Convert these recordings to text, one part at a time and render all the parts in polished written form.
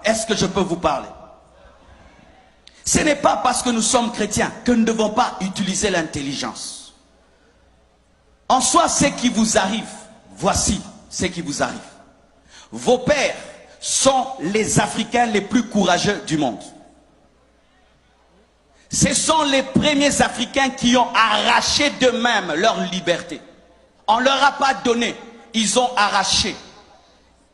est-ce que je peux vous parler? Ce n'est pas parce que nous sommes chrétiens que nous ne devons pas utiliser l'intelligence. En soi, ce qui vous arrive, voici ce qui vous arrive. Vos pères sont les Africains les plus courageux du monde. Ce sont les premiers Africains qui ont arraché d'eux-mêmes leur liberté. On ne leur a pas donné, ils ont arraché.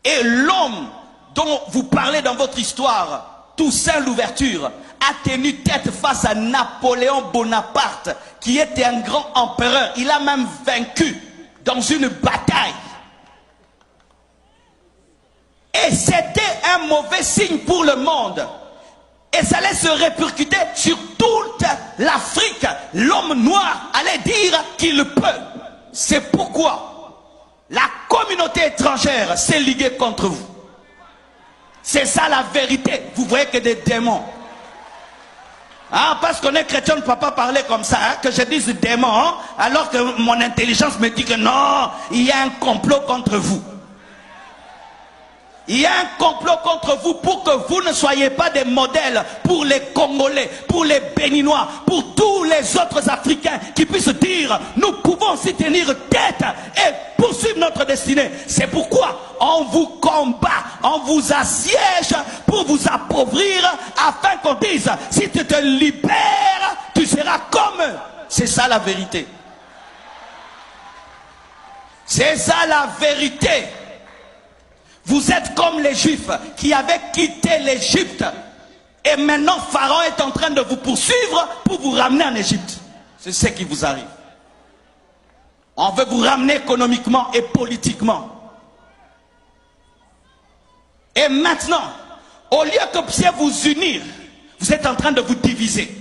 Et l'homme dont vous parlez dans votre histoire, Toussaint Louverture, a tenu tête face à Napoléon Bonaparte, qui était un grand empereur. Il a même vaincu dans une bataille. Et c'était un mauvais signe pour le monde. Et ça allait se répercuter sur toute l'Afrique. L'homme noir allait dire qu'il peut. C'est pourquoi la communauté étrangère s'est liguée contre vous. C'est ça la vérité. Vous voyez que des démons. Ah, parce qu'on est chrétien, on ne peut pas parler comme ça, hein, que je dise démon, hein, alors que mon intelligence me dit que non, il y a un complot contre vous. Il y a un complot contre vous pour que vous ne soyez pas des modèles pour les Congolais, pour les Béninois, pour tous les autres Africains qui puissent dire nous pouvons s'y tenir tête et poursuivre notre destinée. C'est pourquoi on vous combat, on vous assiège pour vous appauvrir afin qu'on dise si tu te libères, tu seras comme eux. C'est ça la vérité. C'est ça la vérité. Vous êtes comme les Juifs qui avaient quitté l'Égypte. Et maintenant, Pharaon est en train de vous poursuivre pour vous ramener en Égypte. C'est ce qui vous arrive. On veut vous ramener économiquement et politiquement. Et maintenant, au lieu que vous puissiez vous unir, vous êtes en train de vous diviser.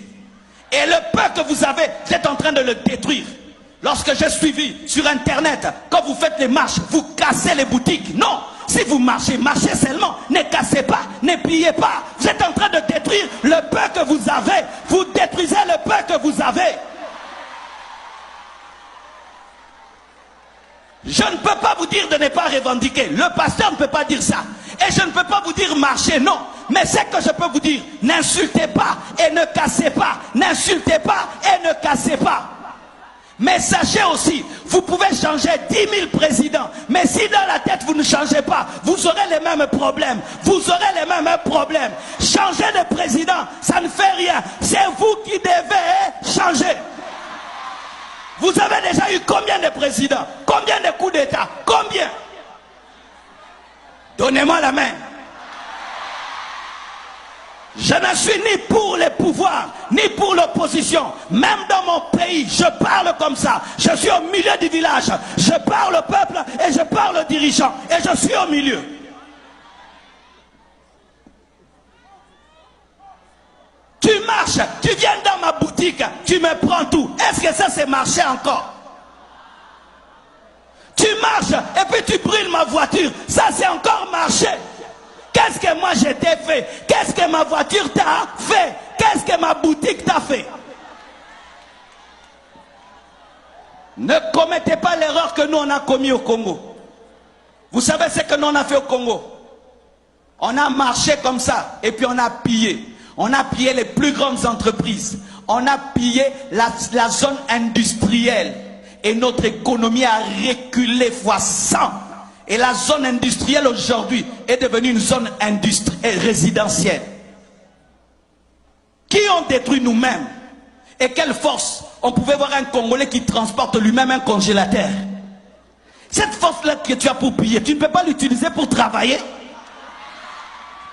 Et le peu que vous avez, vous êtes en train de le détruire. Lorsque j'ai suivi sur Internet, quand vous faites les marches, vous cassez les boutiques. Non! Si vous marchez, marchez seulement. Ne cassez pas, ne pillez pas. Vous êtes en train de détruire le peu que vous avez. Vous détruisez le peu que vous avez. Je ne peux pas vous dire de ne pas revendiquer. Le pasteur ne peut pas dire ça. Et je ne peux pas vous dire marcher, non. Mais ce que je peux vous dire, n'insultez pas et ne cassez pas. N'insultez pas et ne cassez pas. Mais sachez aussi, vous pouvez changer 10 000 présidents. Mais si dans la tête vous ne changez pas, vous aurez les mêmes problèmes. Vous aurez les mêmes problèmes. Changer de président, ça ne fait rien. C'est vous qui devez changer. Vous avez déjà eu combien de présidents? Combien de coups d'État? Combien? Donnez-moi la main. Je ne suis ni pour les pouvoirs, ni pour l'opposition. Même dans mon pays, je parle comme ça. Je suis au milieu du village. Je parle au peuple et je parle aux dirigeants. Et je suis au milieu. Tu marches, tu viens dans ma boutique, tu me prends tout. Est-ce que ça c'est marcher encore? Tu marches et puis tu brûles ma voiture. Ça c'est encore marcher. Qu'est-ce que moi je t'ai fait? Qu'est-ce que ma voiture t'a fait? Qu'est-ce que ma boutique t'a fait? Ne commettez pas l'erreur que nous on a commis au Congo. Vous savez ce que nous on a fait au Congo? On a marché comme ça et puis on a pillé. On a pillé les plus grandes entreprises. On a pillé la zone industrielle. Et notre économie a reculé fois 100. Et la zone industrielle aujourd'hui est devenue une zone résidentielle. Qui ont détruit nous-mêmes? Et quelle force? On pouvait voir un Congolais qui transporte lui-même un congélateur. Cette force-là que tu as pour piller, tu ne peux pas l'utiliser pour travailler.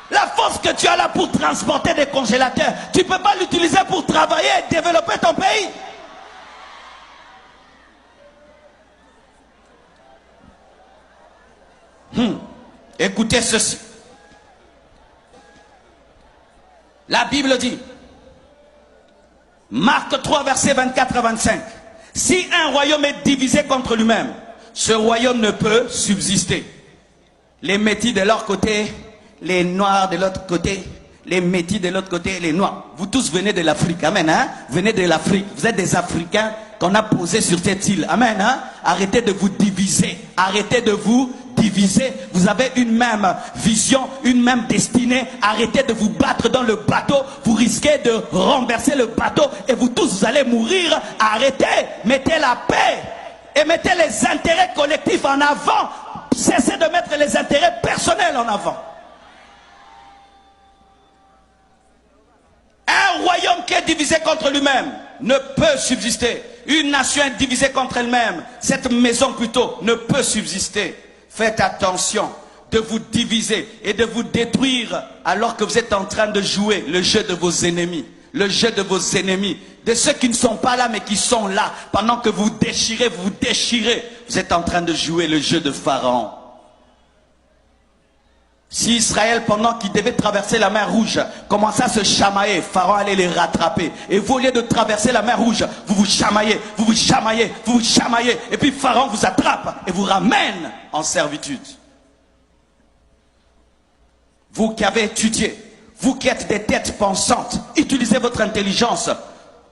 La force que tu as là pour transporter des congélateurs, tu ne peux pas l'utiliser pour travailler et développer ton pays. Écoutez ceci. La Bible dit, Marc 3, versets 24 à 25. Si un royaume est divisé contre lui-même, ce royaume ne peut subsister. Les métis de leur côté, les noirs de l'autre côté, les métis de l'autre côté, les noirs. Vous tous venez de l'Afrique, amen, hein? Venez de l'Afrique. Vous êtes des Africains qu'on a posés sur cette île, amen, hein? Arrêtez de vous diviser, arrêtez de vous divisez, vous avez une même vision, une même destinée. Arrêtez de vous battre dans le bateau, vous risquez de renverser le bateau et vous tous vous allez mourir. Arrêtez, mettez la paix et mettez les intérêts collectifs en avant. Cessez de mettre les intérêts personnels en avant. Un royaume qui est divisé contre lui-même ne peut subsister. Une nation divisée contre elle-même, cette maison plutôt, ne peut subsister. Faites attention de vous diviser et de vous détruire alors que vous êtes en train de jouer le jeu de vos ennemis. Le jeu de vos ennemis, de ceux qui ne sont pas là mais qui sont là. Pendant que vous déchirez, vous êtes en train de jouer le jeu de Pharaon. Si Israël, pendant qu'il devait traverser la mer Rouge, commençait à se chamailler, Pharaon allait les rattraper. Et vous, au lieu de traverser la mer Rouge, vous vous chamaillez, vous vous chamaillez, vous vous chamaillez. Et puis Pharaon vous attrape et vous ramène en servitude. Vous qui avez étudié, vous qui êtes des têtes pensantes, utilisez votre intelligence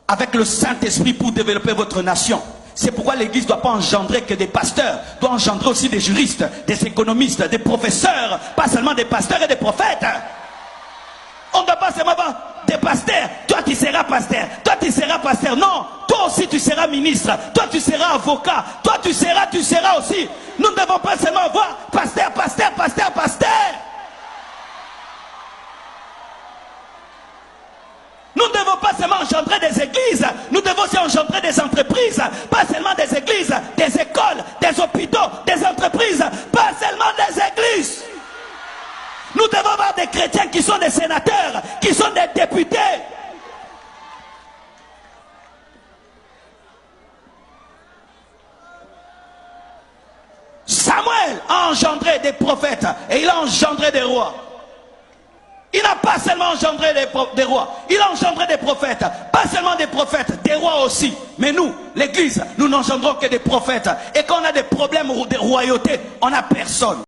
avec le Saint-Esprit pour développer votre nation. C'est pourquoi l'Église ne doit pas engendrer que des pasteurs, doit engendrer aussi des juristes, des économistes, des professeurs, pas seulement des pasteurs et des prophètes. On ne doit pas seulement avoir des pasteurs. Toi tu seras pasteur, toi tu seras pasteur. Non, toi aussi tu seras ministre, toi tu seras avocat, toi tu seras aussi. Nous ne devons pas seulement avoir pasteur, pasteur, pasteur, pasteur. Nous ne devons pas seulement engendrer des églises, nous devons aussi engendrer des entreprises, pas seulement des églises, des écoles, des hôpitaux, des entreprises, pas seulement des églises. Nous devons avoir des chrétiens qui sont des sénateurs, qui sont des députés. Samuel a engendré des prophètes et il a engendré des rois. Il n'a pas seulement engendré des rois, il a engendré des prophètes. Pas seulement des prophètes, des rois aussi. Mais nous, l'Église, nous n'engendrons que des prophètes. Et quand on a des problèmes de royauté, on n'a personne.